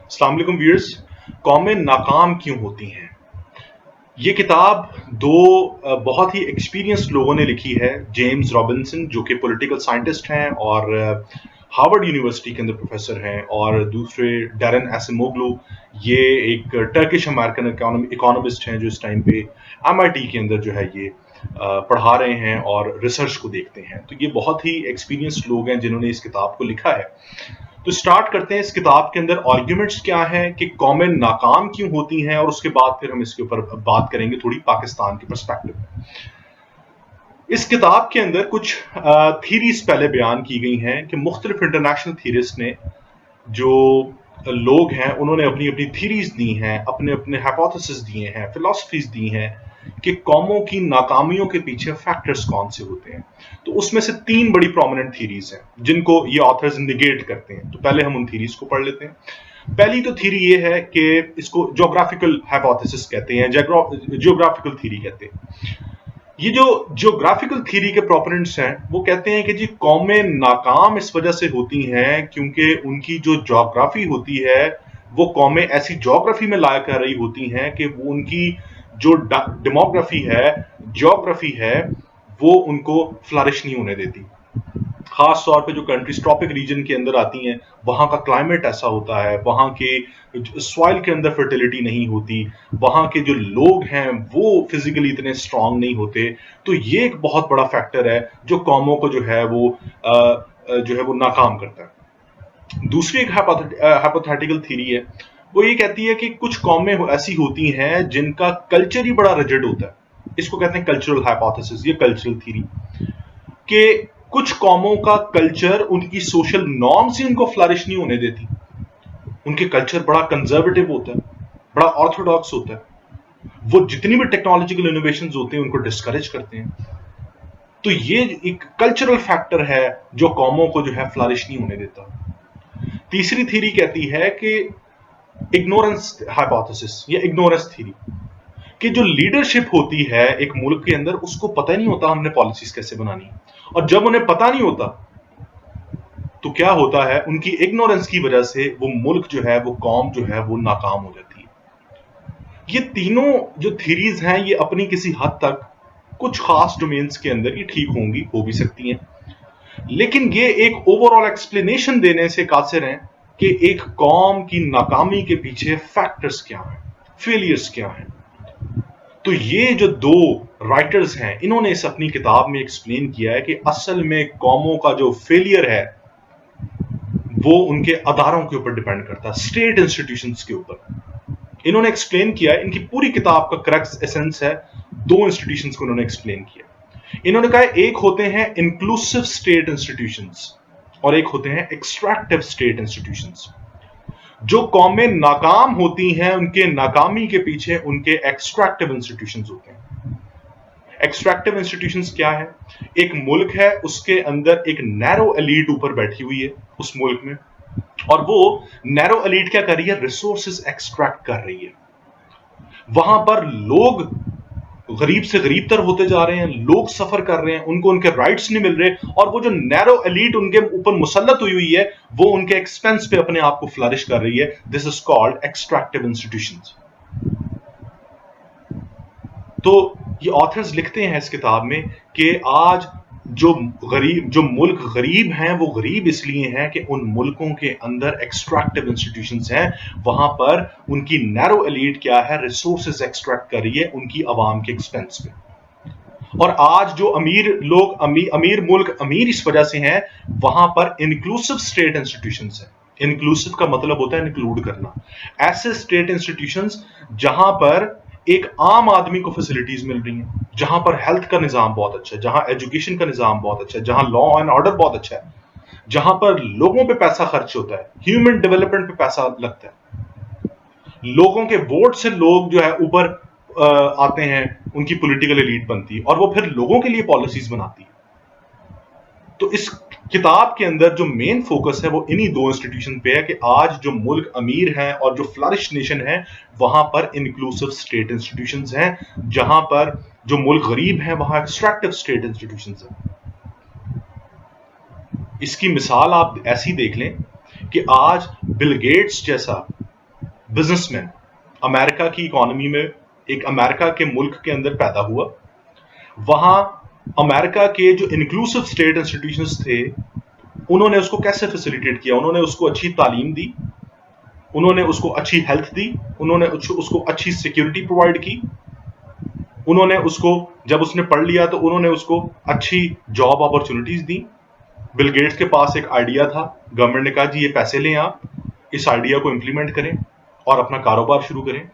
अस्सलाम वालेकुम व्यूअर्स। कौमें नाकाम क्यों होती हैं? ये किताब दो बहुत ही एक्सपीरियंस्ड लोगों ने लिखी है। जेम्स रॉबिन्सन जो कि पॉलिटिकल साइंटिस्ट हैं और हार्वर्ड यूनिवर्सिटी के अंदर प्रोफेसर हैं, और दूसरे डैरेन एसिमोग्लू, ये एक टर्किश अमेरिकन इकोनॉमिस्ट हैं जो इस टाइम पे एमआईटी के अंदर जो है ये पढ़ा रहे हैं और रिसर्च को देखते हैं। तो ये बहुत ही एक्सपीरियंस्ड लोग हैं जिन्होंने इस किताब को लिखा है। तो स्टार्ट करते हैं। इस किताब के अंदर आर्ग्यूमेंट्स क्या हैं कि कौमें नाकाम क्यों होती हैं, और उसके बाद फिर हम इसके ऊपर बात करेंगे थोड़ी पाकिस्तान के पर्सपेक्टिव में। इस किताब के अंदर कुछ थीरीज पहले बयान की गई हैं कि मुख्तलिफ इंटरनेशनल थीरिस्ट ने, जो लोग हैं, उन्होंने अपनी अपनी थीरीज दी हैं, अपने अपने हाइपोथेसिस दिए हैं, फिलॉसफीज दी हैं कि कौमों की नाकामियों के पीछे फैक्टर्स कौन से होते हैं। तो उसमें से तीन बड़ी प्रोमिनेंट थीरीज हैं जिनको ये ऑथर्स निगेट करते हैं। तो पहले हम उन थीरीज को पढ़ लेते हैं। पहली तो थीरी ये है कि इसको ज्योग्राफिकल हाइपोथेसिस कहते हैं, जियोग्राफिकल थीरी कहते हैं। ये जो जियोग्राफिकल थीरी के प्रोपोनेंट्स हैं वो कहते हैं कि जी कौमें नाकाम इस वजह से होती हैं क्योंकि उनकी जो ज्योग्राफी होती है, वो कौमें ऐसी ज्योग्राफी में लाया कर रही होती हैं कि वो उनकी जो डेमोग्राफी है, ज्योग्राफी है, वो उनको फ्लरिश नहीं होने देती। खास तौर पे जो कंट्रीज ट्रॉपिक रीजन के अंदर आती हैं, वहां का क्लाइमेट ऐसा होता है, वहां के सॉइल के अंदर फर्टिलिटी नहीं होती, वहां के जो लोग हैं वो फिजिकली इतने स्ट्रांग नहीं होते। तो ये एक बहुत बड़ा फैक्टर है जो कौमों को जो है वो नाकाम करता है। दूसरी एक हाइपोथेटिकल थीरी है, वो ये कहती है कि कुछ कौमें ऐसी होती हैं जिनका कल्चर ही बड़ा रिजिड होता है। इसको कहते हैं कल्चरल हाइपोथेसिस, ये कल्चरल थीरी, कि कुछ कौमों का कल्चर उनकी सोशल नॉर्म से उनको फ्लरिश नहीं होने देती। उनके कल्चर बड़ा कंजर्वेटिव होता है, बड़ा ऑर्थोडॉक्स होता है। वो जितनी भी टेक्नोलॉजिकल इनोवेशंस होते हैं उनको डिस्करेज करते हैं। तो ये एक कल्चरल फैक्टर है जो कौमों को जो है फ्लरिश नहीं होने देता। तीसरी थीरी कहती है कि इग्नोरेंस हाइपोथेसिस या इग्नोरेंस थीरी, कि जो लीडरशिप होती है एक मुल्क के अंदर, उसको पता ही नहीं होता हमने पॉलिसीज कैसे बनानी है। और जब उन्हें पता नहीं होता तो क्या होता है, उनकी इग्नोरेंस की वजह से वो मुल्क जो है, वो कौम जो है, वो नाकाम हो जाती है। ये तीनों जो थीरीज हैं ये अपनी किसी हद तक कुछ खास डोमेन्स के अंदर ये ठीक होंगी, हो भी सकती हैं, लेकिन ये एक ओवरऑल एक्सप्लेनेशन देने से कासिर हैं कि एक कौम की नाकामी के पीछे फैक्टर्स क्या हैं, फेलियर्स क्या हैं। तो ये जो दो राइटर्स हैं, इन्होंने इस अपनी किताब में एक्सप्लेन किया है कि असल में कौमों का जो फेलियर है वो उनके अदारों के ऊपर डिपेंड करता है, स्टेट इंस्टीट्यूशंस के ऊपर। इन्होंने एक्सप्लेन किया है, इनकी पूरी किताब का क्रक्स एसेंस है, दो इंस्टीट्यूशंस को इन्होंने एक्सप्लेन किया। इन्होंने कहा एक होते हैं इंक्लूसिव स्टेट इंस्टीट्यूशंस और एक होते हैं एक्सट्रैक्टिव स्टेट इंस्टीट्यूशंस। जो कौमें नाकाम होती हैं उनके नाकामी के पीछे उनके एक्सट्रैक्टिव इंस्टीट्यूशंस होते हैं। एक्सट्रैक्टिव इंस्टीट्यूशंस क्या है? एक मुल्क है, उसके अंदर एक नैरो एलीट ऊपर बैठी हुई है उस मुल्क में, और वो नैरो एलीट क्या कर रही है? रिसोर्सेज एक्सट्रैक्ट कर रही है। वहां पर लोग गरीब से गरीब तर होते जा रहे हैं, लोग सफर कर रहे हैं, उनको उनके राइट्स नहीं मिल रहे, और वो जो नैरो एलीट उनके ऊपर मुसल्लत हुई हुई है वो उनके एक्सपेंस पे अपने आप को फ्लरिश कर रही है। This is called extractive institutions. तो ये ऑथर्स लिखते हैं इस किताब में कि आज जो मुल्क गरीब हैं वो गरीब इसलिए हैं कि उन मुल्कों के अंदर एक्सट्रैक्टिव इंस्टीट्यूशंस हैं, वहां पर उनकी नैरो एलीट क्या है? रिसोर्सेज एक्सट्रैक्ट कर रही है उनकी आवाम के एक्सपेंस पे। और आज जो अमीर लोग, अमीर मुल्क अमीर इस वजह से हैं, वहां पर इंक्लूसिव स्टेट इंस्टीट्यूशंस है। इंक्लूसिव का मतलब होता है इंक्लूड करना। ऐसे स्टेट इंस्टीट्यूशंस जहां पर एक आम आदमी को फैसिलिटीज मिल रही हैं, जहां पर हेल्थ का निजाम बहुत अच्छा है, जहां एजुकेशन का निजाम बहुत अच्छा है, जहां लॉ एंड ऑर्डर बहुत अच्छा है, जहां पर लोगों पे पैसा खर्च होता है, ह्यूमन डेवलपमेंट पे पैसा लगता है, लोगों के वोट से लोग जो है ऊपर आते हैं, उनकी पॉलिटिकल एलीट बनती है और वो फिर लोगों के लिए पॉलिसीज बनाती है। तो इस किताब के अंदर जो मेन फोकस है वो इन्हीं दो इंस्टीट्यूशन पे है कि आज जो मुल्क अमीर हैं और जो फ्लरिश नेशन है, वहां पर इंक्लूसिव स्टेट इंस्टीट्यूशंस हैं, जहां पर जो मुल्क गरीब हैं वहां एक्सट्रैक्टिव स्टेट इंस्टीट्यूशंस हैं। इसकी मिसाल आप ऐसी देख लें कि आज बिल गेट्स जैसा बिजनेसमैन अमेरिका की इकोनॉमी में, एक अमेरिका के मुल्क के अंदर पैदा हुआ। वहां अमेरिका के जो इंक्लूसिव स्टेट इंस्टीट्यूशंस थे, उन्होंने उसको कैसे फैसिलिटेट किया? उन्होंने उसको अच्छी तालीम दी, उन्होंने उसको अच्छी हेल्थ दी, उन्होंने उसको अच्छी सिक्योरिटी प्रोवाइड की, उन्होंने उसको, जब उसने पढ़ लिया तो उन्होंने उसको अच्छी जॉब अपॉर्चुनिटीज दी। बिल गेट्स के पास एक आइडिया था, गवर्नमेंट ने कहा जी ये पैसे लें, आप इस आइडिया को इंप्लीमेंट करें और अपना कारोबार शुरू करें।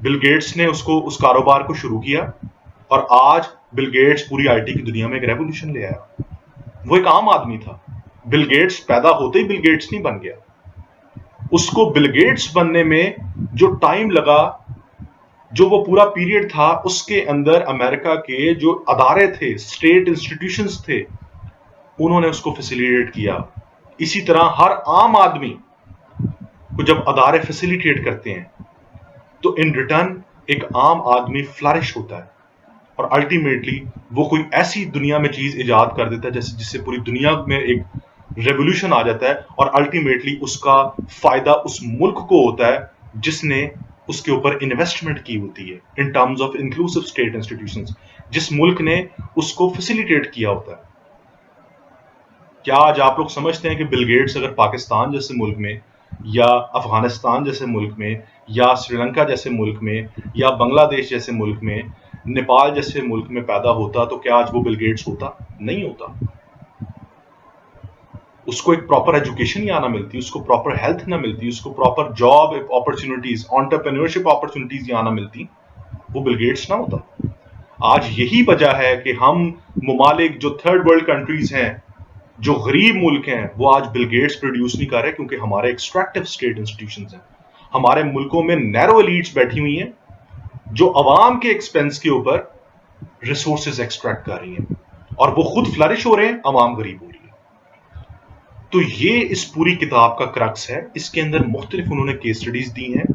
बिल गेट्स ने उस कारोबार को शुरू किया और आज बिल गेट्स पूरी आईटी की दुनिया में एक रेवोल्यूशन ले आया। वो एक आम आदमी था। बिल गेट्स पैदा होते ही बिल गेट्स नहीं बन गया। उसको बिल गेट्स बनने में जो टाइम लगा, जो वो पूरा पीरियड था, उसके अंदर अमेरिका के जो अदारे थे, स्टेट इंस्टीट्यूशंस थे, उन्होंने उसको फैसिलिटेट किया। इसी तरह हर आम आदमी को जब अदारे फैसिलिटेट करते हैं तो इन रिटर्न एक आम आदमी फ्लरिश होता है और अल्टीमेटली वो कोई ऐसी दुनिया में चीज इजाद कर देता है जैसे जिससे पूरी दुनिया में एक रेवोल्यूशन आ जाता है और अल्टीमेटली उसका फायदा उस मुल्क को होता है जिसने उसके ऊपर इन्वेस्टमेंट की होती है in terms of inclusive state institutions, जिस मुल्क ने उसको फैसिलिटेट किया होता है। क्या आज आप लोग समझते हैं कि बिल गेट्स अगर पाकिस्तान जैसे मुल्क में या अफगानिस्तान जैसे मुल्क में या श्रीलंका जैसे मुल्क में या बांग्लादेश जैसे मुल्क में, नेपाल जैसे मुल्क में पैदा होता तो क्या आज वो बिल गेट्स होता? नहीं होता। उसको एक प्रॉपर एजुकेशन ही ना मिलती, उसको प्रॉपर हेल्थ ना मिलती, उसको proper job opportunities, entrepreneurship opportunities ना मिलती, वो बिल गेट्स ना होता। आज यही वजह है कि हम ममालिक जो थर्ड वर्ल्ड कंट्रीज हैं, जो गरीब मुल्क हैं, वो आज बिल गेट्स प्रोड्यूस नहीं कर रहे क्योंकि हमारे एक्सट्रैक्टिव स्टेट इंस्टीट्यूशंस हैं। हमारे मुल्कों में नैरो एलीट्स बैठी हुई हैं जो अवाम के एक्सपेंस के ऊपर रिसोर्सेज एक्सट्रैक्ट कर रही हैं और वो खुद फ्लरिश हो रहे हैं, अवाम गरीब हो रही है। तो ये इस पूरी किताब का क्रक्स है। इसके अंदर मुख्तलिफ उन्होंने केस स्टडीज दी हैं।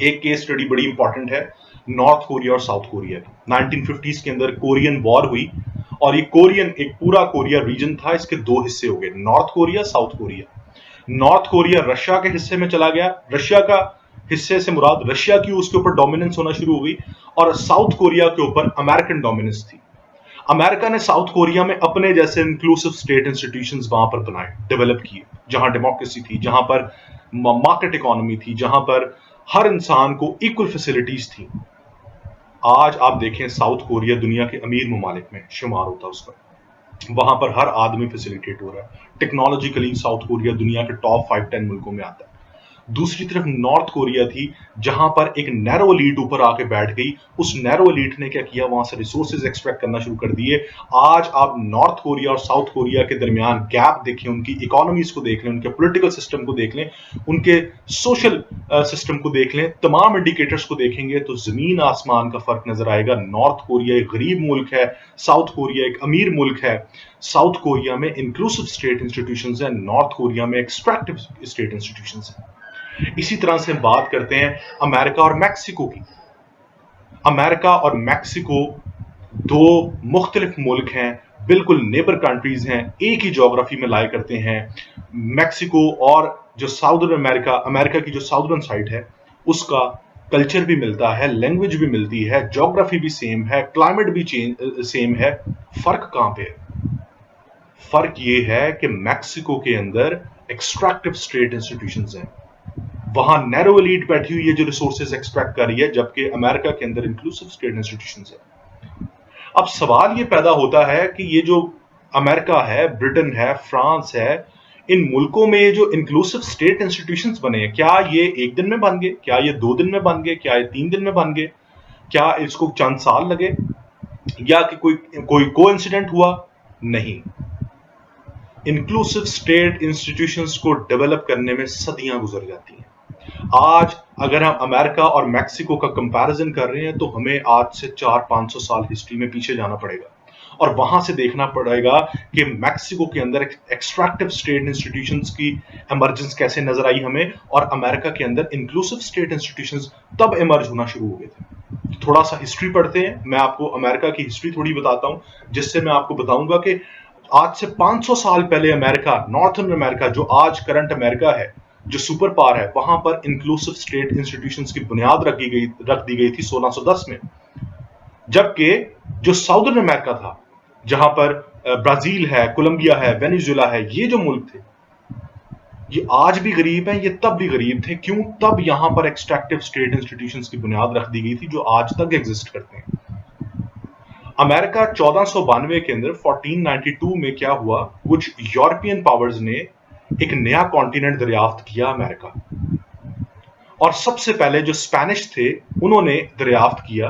एक केस स्टडी बड़ी इंपॉर्टेंट है नॉर्थ कोरिया और साउथ कोरिया की। 1950s के अंदर कोरियन वॉर हुई और ये कोरियन, एक पूरा कोरिया रीजन था, इसके दो हिस्से हो गए, north Korea, south Korea. North Korea Russia के हिस्से में चला गया, रशिया का हिस्से से मुराद रशिया की उसके ऊपर डोमिनेंस होना शुरू हो गई और साउथ कोरिया के ऊपर अमेरिकन डोमिनेंस थी। अमेरिका ने साउथ कोरिया में अपने जैसे इंक्लूसिव स्टेट इंस्टीट्यूशंस वहां पर बनाए, डेवलप किए, जहां डेमोक्रेसी थी, जहां पर मार्केट इकोनॉमी थी, जहां पर हर इंसान को इक्वल फैसिलिटीज थी। आज आप देखें साउथ कोरिया दुनिया के अमीर ममालिक में शुमार होता है उसका, वहां पर हर आदमी फैसिलिटेट हो रहा है। टेक्नोलॉजिकली साउथ कोरिया दुनिया के टॉप 5-10 मुल्कों में आता है। दूसरी तरफ नॉर्थ कोरिया थी जहां पर एक नैरो एलीट ऊपर आके बैठ गई। उस नैरो एलीट ने क्या किया, वहां से रिसोर्सेज एक्सट्रैक्ट करना शुरू कर दिए। आज आप नॉर्थ कोरिया और साउथ कोरिया के दरमियान गैप देखें, उनकी इकोनॉमीज को देख लें, उनके पॉलिटिकल सिस्टम को देख लें, उनके सोशल सिस्टम को देख लें, तमाम इंडिकेटर्स को देखेंगे तो जमीन आसमान का फर्क नजर आएगा। नॉर्थ कोरिया एक गरीब मुल्क है, साउथ कोरिया एक अमीर मुल्क है। साउथ कोरिया में इंक्लूसिव स्टेट इंस्टीट्यूशंस है, नॉर्थ कोरिया में एक्सट्रैक्टिव स्टेट इंस्टीट्यूशंस है। इसी तरह से बात करते हैं अमेरिका और मैक्सिको की। अमेरिका और मैक्सिको दो मुख्तलिफ मुल्क हैं, बिल्कुल नेबर कंट्रीज हैं, एक ही ज्योग्राफी में लाया करते हैं। मैक्सिको और जो साउदर्न अमेरिका, अमेरिका की जो साउदर्न साइड है, उसका कल्चर भी मिलता है, लैंग्वेज भी मिलती है, ज्योग्राफी भी सेम है, क्लाइमेट भी सेम है। फर्क कहां पे है? फर्क ये है कि मैक्सिको के अंदर एक्सट्रैक्टिव स्टेट इंस्टीट्यूशंस हैं, वहां नैरो एलीट बैठी हुई है जो रिसोर्सेज एक्सट्रैक्ट कर रही है, जबकि अमेरिका के अंदर इंक्लूसिव स्टेट इंस्टीट्यूशंस है। अब सवाल ये पैदा होता है कि ये जो अमेरिका है, ब्रिटेन है, फ्रांस है, इन मुल्कों में ये जो इंक्लूसिव स्टेट इंस्टीट्यूशंस बने हैं, क्या ये एक दिन में बन गए? क्या ये 2 दिन में बन गए? क्या ये 3 दिन में बन गए? क्या इसको चंद साल लगे या कि कोई कोइंसिडेंट हुआ? नहीं। इंक्लूसिव स्टेट इंस्टीट्यूशंस को डेवलप करने में सदियां गुजर जाती हैं। आज अगर हम अमेरिका और मैक्सिको का कंपैरिजन कर रहे हैं तो हमें आज से 400-500 साल हिस्ट्री में पीछे जाना पड़ेगा और वहां से देखना पड़ेगा कि मैक्सिको के अंदर एक्सट्रैक्टिव स्टेट इंस्टीट्यूशंस की इमर्जेंस कैसे नजर आई हमें, और अमेरिका के अंदर इंक्लूसिव स्टेट इंस्टीट्यूशंस तब इमर्ज होना शुरू हो गए थे। थोड़ा सा हिस्ट्री पढ़ते हैं, मैं आपको अमेरिका की हिस्ट्री थोड़ी बताता हूं, जिससे मैं आपको बताऊंगा कि आज से 500 साल पहले अमेरिका, नॉर्थर्न अमेरिका जो आज करंट अमेरिका है, जो सुपर पावर है, वहां पर इंक्लूसिव स्टेट इंस्टीट्यूशंस की बुनियाद रख दी गई थी 1610 में। जबकि जो साउदर्न अमेरिका था, जहां पर ब्राजील है, कोलंबिया है, वेनेजुएला है, ये जो मुल्क थे, ये आज भी गरीब हैं, ये तब भी गरीब थे। क्यों? तब यहां पर एक्सट्रैक्टिव स्टेट इंस्टीट्यूशंस की बुनियाद रख दी गई थी, जो आज तक एग्जिस्ट करते हैं। अमेरिका 1492 के अंदर 1492 में क्या हुआ, कुछ यूरोपियन पावर्स ने एक नया कॉन्टिनेंट दरियाफ्त किया अमेरिका, और सबसे पहले जो स्पेनिश थे उन्होंने दरियाफ्त किया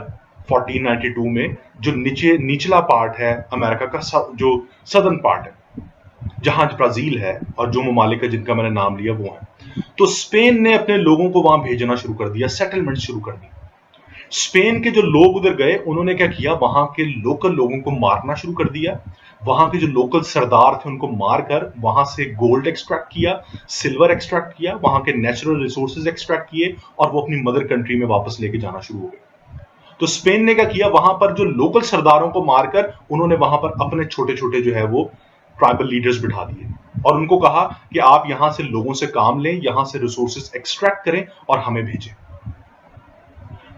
1492 में, जो निचला पार्ट है अमेरिका का, जो सदर्न पार्ट है, जहां ब्राजील है और जो ममालिक है जिनका मैंने नाम लिया वो है। तो स्पेन ने अपने लोगों को वहां भेजना शुरू कर दिया, सेटलमेंट शुरू कर दी। स्पेन के जो लोग उधर गए, उन्होंने क्या किया, वहां के लोकल लोगों को मारना शुरू कर दिया। वहां के जो लोकल सरदार थे उनको मारकर वहां से गोल्ड एक्सट्रैक्ट किया, सिल्वर एक्सट्रैक्ट किया, वहां के नेचुरल रिसोर्सेज एक्सट्रैक्ट किए, और वो अपनी मदर कंट्री में वापस लेके जाना शुरू हो गए। तो स्पेन ने क्या किया, वहां पर जो लोकल सरदारों को मारकर उन्होंने वहां पर अपने छोटे छोटे जो है वो ट्राइबल लीडर्स बिठा दिए, और उनको कहा कि आप यहां से लोगों से काम लें, यहां से रिसोर्सेज एक्सट्रैक्ट करें और हमें भेजें।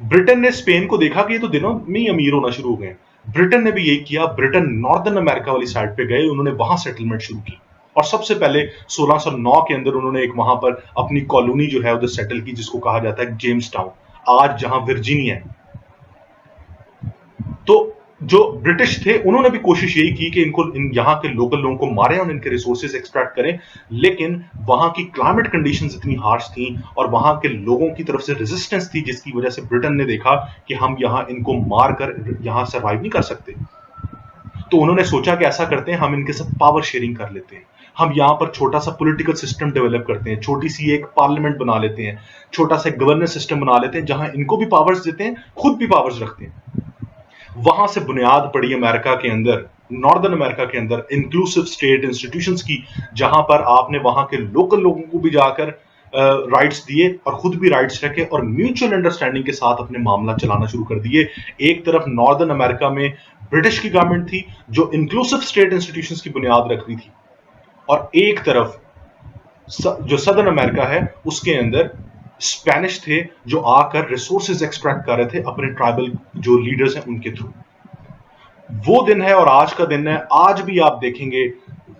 ब्रिटेन ने स्पेन को देखा कि ये तो दिनों में ही अमीर होना शुरू हो गए। ब्रिटेन ने भी यही किया। ब्रिटेन नॉर्दर्न अमेरिका वाली साइड पे गए, उन्होंने वहां सेटलमेंट शुरू की, और सबसे पहले 1609 के अंदर उन्होंने एक वहां पर अपनी कॉलोनी जो है उधर सेटल की, जिसको कहा जाता है जेम्स टाउन, आज जहां वर्जीनिया है। तो जो ब्रिटिश थे उन्होंने भी कोशिश यही की कि यहाँ के लोकल लोगों को मारें और इनके रिसोर्सेज एक्सट्रैक्ट करें, लेकिन वहां की क्लाइमेट कंडीशंस इतनी हार्श थी और वहां के लोगों की तरफ से रेजिस्टेंस थी, जिसकी वजह से ब्रिटेन ने देखा कि हम यहाँ इनको मारकर यहाँ सर्वाइव नहीं कर सकते। तो उन्होंने सोचा कि ऐसा करते हैं, हम इनके साथ पावर शेयरिंग कर लेते हैं, हम यहाँ पर छोटा सा पॉलिटिकल सिस्टम डेवलप करते हैं, छोटी सी एक पार्लियामेंट बना लेते हैं, छोटा सा गवर्नेंस सिस्टम बना लेते हैं, जहां इनको भी पावर्स देते हैं, खुद भी पावर्स रखते हैं। वहां से बुनियाद पड़ी अमेरिका के अंदर, नॉर्दर्न अमेरिका के अंदर इंक्लूसिव स्टेट इंस्टीट्यूशंस की, जहां पर आपने वहां के लोकल लोगों को भी जाकर राइट्स दिए और खुद भी राइट्स रखे, और म्यूचुअल अंडरस्टैंडिंग के साथ अपने मामला चलाना शुरू कर दिए। एक तरफ नॉर्दर्न अमेरिका में ब्रिटिश की गवर्नमेंट थी जो इंक्लूसिव स्टेट इंस्टीट्यूशंस की बुनियाद रख रही थी, और एक तरफ जो सदर्न अमेरिका है उसके अंदर स्पेनिश थे जो आकर रिसोर्सेज एक्सट्रैक्ट कर रहे थे अपने ट्राइबल जो लीडर्स हैं उनके थ्रू। वो दिन है और आज का दिन है। आज भी आप देखेंगे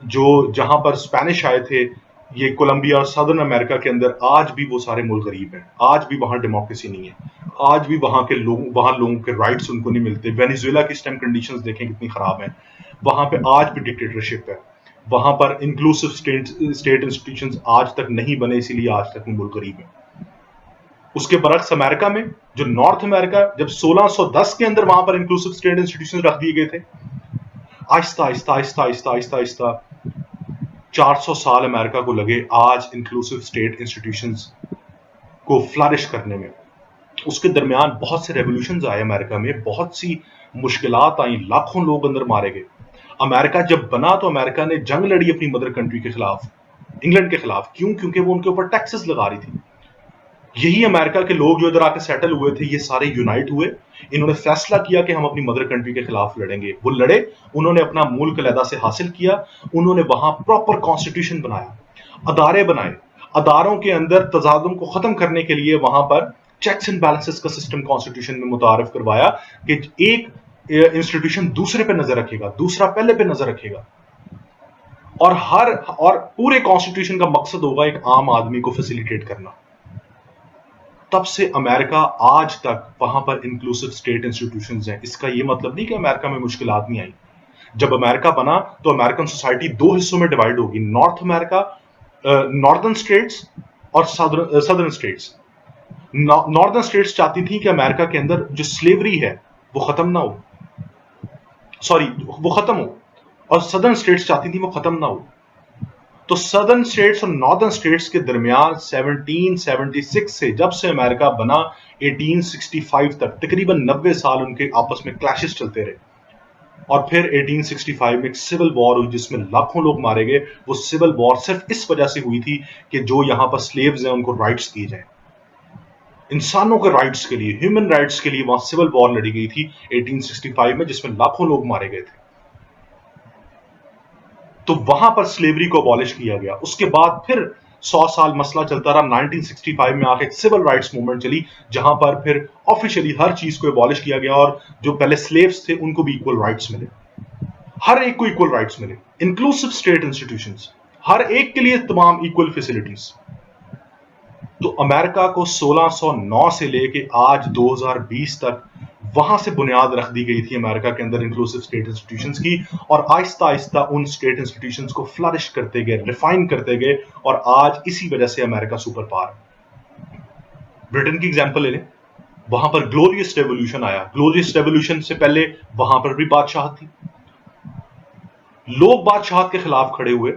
जो जहां पर स्पेनिश आए थे, ये कोलंबिया और सदर्न अमेरिका के अंदर, आज भी वो सारे मुल्क गरीब हैं, आज भी वहां डेमोक्रेसी नहीं है, आज भी वहां लोगों के राइट्स उनको नहीं मिलते। वेनेजुएला की स्टेम कंडीशंस देखें कितनी खराब हैं, वहां पे आज भी डिक्टेटरशिप है, वहां पर इंक्लूसिव स्टेट इंस्टीट्यूशंस आज तक नहीं बने, इसीलिए आज तक वो मुल्क गरीब है। उसके बरक्स अमेरिका में, जो नॉर्थ अमेरिका, जब 1610 के अंदर वहां पर इंक्लूसिव स्टेट इंस्टीट्यूशंस रख दिए गए थे, आहिस्ता आहिस्ता आहिस्ता आहिस्ता आहिस्ता आहिस्ता 400 साल अमेरिका को लगे आज इंक्लूसिव स्टेट इंस्टीट्यूशंस को फ्लरिश करने में। उसके दरमियान बहुत से रेवोल्यूशंस आए अमेरिका में, बहुत सी मुश्किलात आई, लाखों लोग अंदर मारे गए। अमेरिका जब बना तो अमेरिका ने जंग लड़ी अपनी मदर कंट्री के खिलाफ, इंग्लैंड के खिलाफ। क्यों? क्योंकि वो उनके ऊपर टैक्सेस लगा रही थी। यही अमेरिका के लोग जो इधर आके सेटल हुए थे, ये सारे यूनाइट हुए, इन्होंने फैसला किया कि हम अपनी मदर कंट्री के खिलाफ लड़ेंगे। वो लड़े, उन्होंने अपना मुल्क अलहदा से हासिल किया, उन्होंने वहां प्रॉपर कॉन्स्टिट्यूशन बनाया, अदारे बनाए, अदारों के अंदर तजादुम को खत्म करने के लिए वहां पर चेक्स एंड बैलेंसेस का सिस्टम कॉन्स्टिट्यूशन में मुतारिफ करवाया कि एक इंस्टीट्यूशन दूसरे पे नजर रखेगा, दूसरा पहले पे नजर रखेगा, और पूरे कॉन्स्टिट्यूशन का मकसद होगा एक आम आदमी को फैसिलिटेट करना। तब से अमेरिका आज तक वहां पर इंक्लूसिव स्टेट इंस्टीट्यूशंस हैं। इसका यह मतलब नहीं कि अमेरिका में मुश्किलात नहीं आई। जब अमेरिका बना तो अमेरिकन सोसाइटी दो हिस्सों में डिवाइड होगी, नॉर्थ अमेरिका, नॉर्दर्न स्टेट्स और सदर्न स्टेट्स। नॉर्दर्न स्टेट्स चाहती थी कि अमेरिका के अंदर जो स्लेवरी है वो खत्म ना हो, वो खत्म हो, और सदर्न स्टेट्स चाहती थी वो खत्म ना हो। तो सदर्न स्टेट्स और नॉर्दर्न स्टेट्स के दरमियान 1776 से, जब से अमेरिका बना 1865 तक, तकरीबन 90 साल उनके आपस में क्लैशेस चलते रहे, और फिर 1865 में एक सिविल वॉर हुई जिसमें लाखों लोग मारे गए। वो सिविल वॉर सिर्फ इस वजह से हुई थी कि जो यहां पर स्लेव्स हैं उनको राइट्स दिए जाए, इंसानों के राइट्स के लिए, ह्यूमन राइट्स के लिए वहां सिविल वॉर लड़ी गई थी 1865 में, जिसमें लाखों लोग मारे गए थे। तो वहां पर स्लेवरी को अबॉलिश किया गया। उसके बाद फिर 100 साल मसला चलता रहा। 1965 में आके सिविल राइट्स मूवमेंट चली, जहां पर फिर ऑफिशियली हर चीज को एबॉलिश किया गया और जो पहले स्लेव्स थे उनको भी इक्वल राइट्स मिले, हर एक को इक्वल राइट्स मिले, इंक्लूसिव स्टेट इंस्टीट्यूशंस, हर एक के लिए तमाम इक्वल फैसिलिटीज। तो अमेरिका को 1609 से लेके आज 2020 तक वहां से बुनियाद रख दी गई थी अमेरिका के अंदर इंक्लूसिव स्टेट इंस्टीट्यूशंस की, और आहिस्ता आहिस्ता उन स्टेट इंस्टीट्यूशंस को फ्लरिश करते गए, रिफाइन करते गए, और आज इसी वजह से अमेरिका सुपर पावर है। ब्रिटेन की एग्जांपल ले लें, वहां पर ग्लोरियस रेवोल्यूशन आया। ग्लोरियस रेवोल्यूशन से पहले वहां पर भी बादशाह थी, लोग बादशाह के खिलाफ खड़े हुए,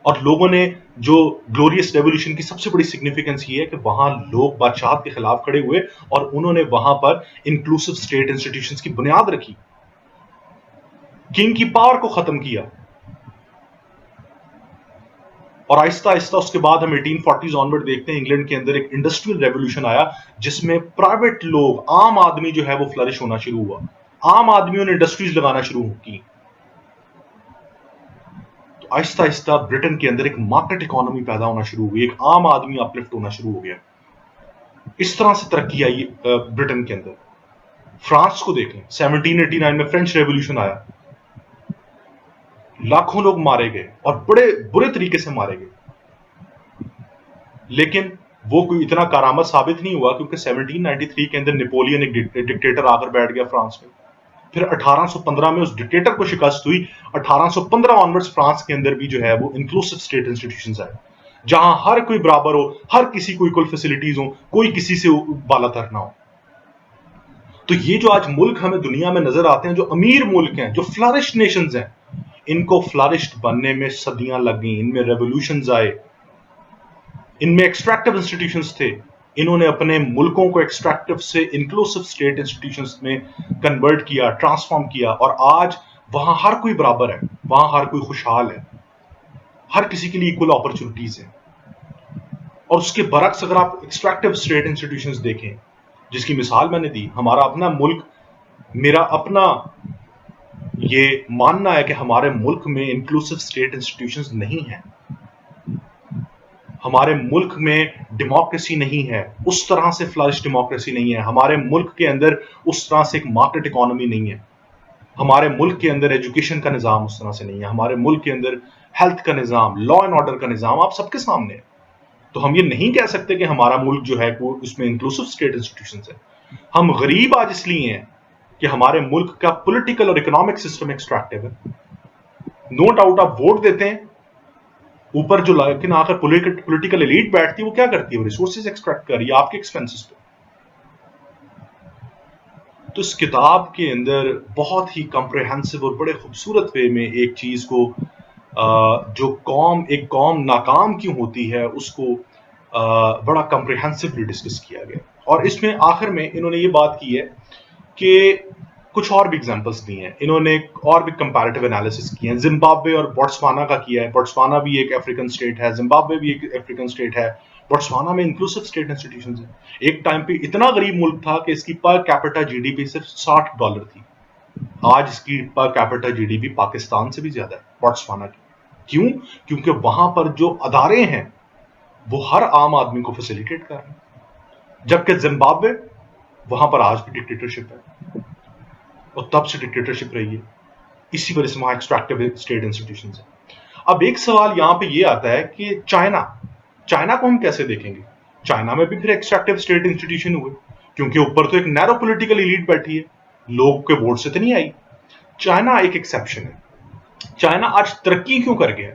और लोगों ने जो ग्लोरियस रेवोल्यूशन की सबसे बड़ी सिग्निफिकेंस ये है कि वहां लोग बादशाह के खिलाफ खड़े हुए और उन्होंने वहां पर इंक्लूसिव स्टेट इंस्टीट्यूशंस की बुनियाद रखी, किंग की पावर को खत्म किया। और आहिस्ता आहिस्ता उसके बाद हम 1840s ऑनवर्ड देखते हैं, इंग्लैंड के अंदर एक इंडस्ट्रियल रेवोल्यूशन आया, जिसमें प्राइवेट लोग, आम आदमी जो है वो फ्लरिश होना शुरू हुआ, आम आदमियों ने इंडस्ट्रीज लगाना शुरू की। आहिस्ता आहिस्ता ब्रिटेन के अंदर एक मार्केट इकोनॉमी पैदा होना शुरू हुई, एक आम आदमी अपलिफ्ट होना शुरू हो गया। इस तरह से तरक्की आई ब्रिटेन के अंदर। फ्रांस को देख लें, 1789 में फ्रेंच रेवोल्यूशन आया, लाखों लोग मारे गए और बड़े बुरे तरीके से मारे गए, लेकिन वो कोई इतना कारामद साबित नहीं हुआ, क्योंकि 1793 के अंदर नेपोलियन एक डिक्टेटर आकर बैठ गया फ्रांस में। फिर 1815 में उस डिक्टेटर को शिकस्त हुई। 1815 ऑनवर्ड्स फ्रांस के अंदर भी जो है वो इंक्लूसिव स्टेट इंस्टीट्यूशंस आए, जहां हर कोई बराबर हो, हर किसी को इक्वल फैसिलिटीज हो, कोई किसी से बालातर ना हो। तो ये जो आज मुल्क हमें दुनिया में नजर आते हैं, जो अमीर मुल्क हैं, जो फ्लरिश नेशंस हैं, इनको फ्लरिश्ड बनने में सदियां लग गई, इनमें रेवोल्यूशंस आए, इनमें एक्सट्रैक्टिव इंस्टीट्यूशंस थे, इन्होंने अपने मुल्कों को एक्सट्रैक्टिव से इंक्लूसिव स्टेट इंस्टीट्यूशंस में कन्वर्ट किया, ट्रांसफॉर्म किया, और आज वहां हर कोई बराबर है, वहां हर कोई खुशहाल है, हर किसी के लिए इक्वल अपॉर्चुनिटीज है। और उसके बरक्स अगर आप एक्सट्रैक्टिव स्टेट इंस्टीट्यूशंस देखें, जिसकी मिसाल मैंने दी, हमारा अपना मुल्क, मेरा अपना ये मानना है कि हमारे मुल्क में इंक्लूसिव स्टेट इंस्टीट्यूशंस नहीं है, हमारे मुल्क में डेमोक्रेसी नहीं है, उस तरह से फ्लरिश डेमोक्रेसी नहीं है, हमारे मुल्क के अंदर उस तरह से एक मार्केट इकोनॉमी नहीं है, हमारे मुल्क के अंदर एजुकेशन का निज़ाम उस तरह से नहीं है, हमारे मुल्क के अंदर हेल्थ का निज़ाम, लॉ एंड ऑर्डर का निज़ाम आप सबके सामने है। तो हम ये नहीं कह सकते कि हमारा मुल्क जो है वो उसमें इंक्लूसिव स्टेट इंस्टीट्यूशंस है। हम गरीब आज इसलिए हैं कि हमारे मुल्क का पॉलिटिकल और इकोनॉमिक सिस्टम एक्सट्रैक्टिव है। नो डाउट आप वोट देते हैं, ऊपर जो लेकिन आकर पॉलिटिकल एलीट बैठती है, वो क्या करती है? वो रिसोर्सेज एक्सट्रैक्ट कर रही है आपके एक्सपेंसेस पे। तो इस किताब के अंदर बहुत ही कॉम्प्रिहेंसिव और बड़े खूबसूरत वे में एक चीज को जो एक कौम नाकाम क्यों होती है उसको बड़ा कॉम्प्रिहेंसिवली डिस्कस किया गया। और इसमें आखिर में इन्होंने ये बात की है कि कुछ और भी एग्जांपल्स दी हैं, इन्होंने और भी कंपैरेटिव एनालिसिस किए हैं। जिम्बाब्वे और बोट्सवाना का किया है। बोट्सवाना भी एक अफ्रीकन स्टेट है, जिम्बाब्वे भी एक अफ्रीकन स्टेट है। बोट्सवाना में इंक्लूसिव स्टेट इंस्टीट्यूशंस है। एक टाइम पे इतना गरीब मुल्क था कि इसकी पर कैपिटा जीडीपी सिर्फ $60 थी। आज इसकी पर कैपिटा जीडीपी पाकिस्तान से भी ज्यादा है बोट्सवाना की। क्यों? क्योंकि वहां पर जो अदारे हैं वो हर आम आदमी को फैसिलिटेट कर रहे हैं, जबकि जिम्बाब्वे वहां पर आज भी डिक्टेटरशिप है और तब से डिक्टेटरशिप रही है। इसी वजह से वहां एक्सट्रैक्टिव स्टेट इंस्टीट्यूशंस है। अब एक सवाल यहां पे ये आता है कि चाइना को हम कैसे देखेंगे? चाइना में भी फिर एक्सट्रैक्टिव स्टेट इंस्टीट्यूशन हुए, क्योंकि ऊपर तो एक नैरो पॉलिटिकल एलीट बैठी है, लोग के वोट से तो नहीं आई। चाइना एक एक्सेप्शन है। चाइना आज तरक्की क्यों कर गया?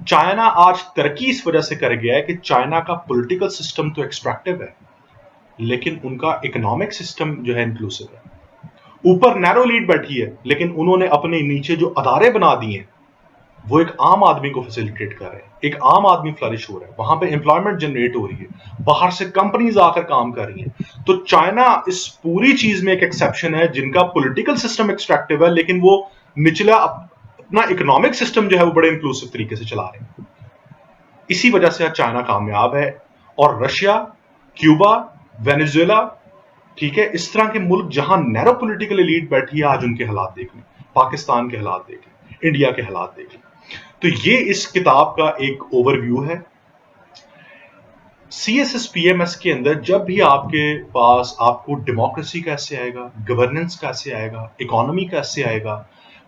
चाइना आज तरक्की इस वजह से कर गया है कि चाइना का पॉलिटिकल सिस्टम तो एक्सट्रैक्टिव है, लेकिन उनका इकोनॉमिक सिस्टम जो है इंक्लूसिव है। ऊपर नैरो लीड बैठी है, लेकिन उन्होंने अपने नीचे जो अदारे बना दिए हैं वो एक आम आदमी को फैसिलिटेट कर रहे हैं। एक आम आदमी फ्लरिश हो रहा है, वहां पे एम्प्लॉयमेंट जनरेट हो रही है, बाहर से कंपनीज आकर काम कर रही हैं। तो चाइना इस पूरी चीज में एक एक्सेप्शन है, जिनका पॉलिटिकल सिस्टम एक्सट्रैक्टिव है, लेकिन वो निचला अपना इकोनॉमिक सिस्टम जो है वो बड़े इंक्लूसिव तरीके से चला रहे हैं। इसी वजह से चाइना कामयाब है। और रशिया, क्यूबा, वेनेजुएला, ठीक है, इस तरह के मुल्क जहां नैरो पॉलिटिकल एलीट बैठी है, आज उनके हालात देख लें, पाकिस्तान के हालात देख लें, इंडिया के हालात देख लें। तो ये इस किताब का एक ओवरव्यू है। CSS PMS के अंदर जब भी आपके पास आपको डेमोक्रेसी कैसे आएगा, गवर्नेंस कैसे आएगा, इकोनॉमी कैसे आएगा,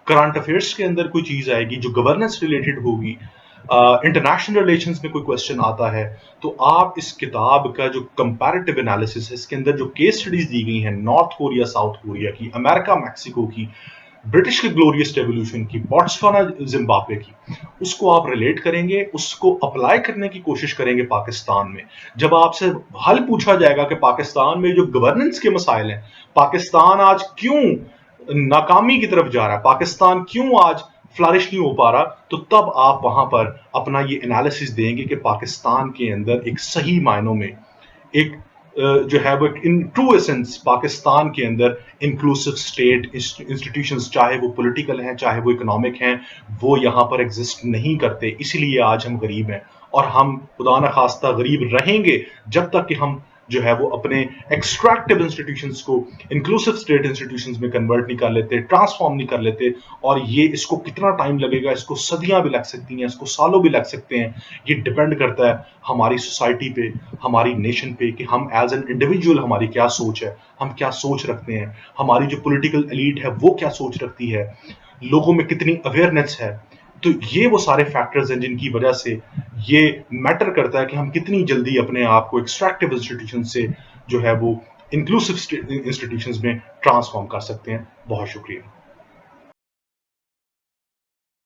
करंट अफेयर्स के अंदर कोई चीज़ आएगी जो गवर्नेंस रिलेटेड होगी, इंटरनेशनल रिलेशंस में कोई क्वेश्चन आता है, तो आप इस किताब का जो कंपैरेटिव एनालिसिस है, इसके अंदर जो केस स्टडीज दी गई हैं नॉर्थ कोरिया, साउथ कोरिया की, अमेरिका मैक्सिको की, ब्रिटिश के ग्लोरियस रेवोल्यूशन की, बॉट्सवाना जिम्बाब्वे की, उसको आप रिलेट करेंगे, उसको अप्लाई करने की कोशिश करेंगे पाकिस्तान में। जब आपसे हल पूछा जाएगा कि पाकिस्तान में जो गवर्नेंस के मसाइल हैं, पाकिस्तान आज क्यों नाकामी की तरफ जा रहा है, पाकिस्तान क्यों आज फ्लरिश नहीं हो पा रहा, तो तब आप वहां पर अपना ये एनालिसिस देंगे कि पाकिस्तान के अंदर एक सही मायनों में एक जो है वो इन ट्रू एसेंस पाकिस्तान के अंदर इंक्लूसिव स्टेट इंस्टीट्यूशंस, चाहे वो पॉलिटिकल हैं चाहे वो इकोनॉमिक हैं, वो यहाँ पर एग्जिस्ट नहीं करते। इसलिए आज हम गरीब हैं और हम खुदा न खास्ता गरीब रहेंगे जब तक कि हम जो है वो अपने एक्सट्रैक्टिव इंस्टीट्यूशंस को इंक्लूसिव स्टेट इंस्टीट्यूशंस में कन्वर्ट नहीं कर लेते, ट्रांसफॉर्म नहीं कर लेते। और ये इसको कितना टाइम लगेगा, इसको सदियां भी लग सकती हैं, इसको सालों भी लग सकते हैं। ये डिपेंड करता है हमारी सोसाइटी पे, हमारी नेशन पे, कि हम एज एन इंडिविजुअल हमारी क्या सोच है, हम क्या सोच रखते हैं, हमारी जो पॉलिटिकल एलीट है वो क्या सोच रखती है, लोगों में कितनी अवेयरनेस है। तो ये वो सारे फैक्टर्स हैं जिनकी वजह से ये मैटर करता है कि हम कितनी जल्दी अपने आप को एक्सट्रैक्टिव इंस्टीट्यूशन से जो है वो इंक्लूसिव इंस्टीट्यूशंस में ट्रांसफॉर्म कर सकते हैं। बहुत शुक्रिया।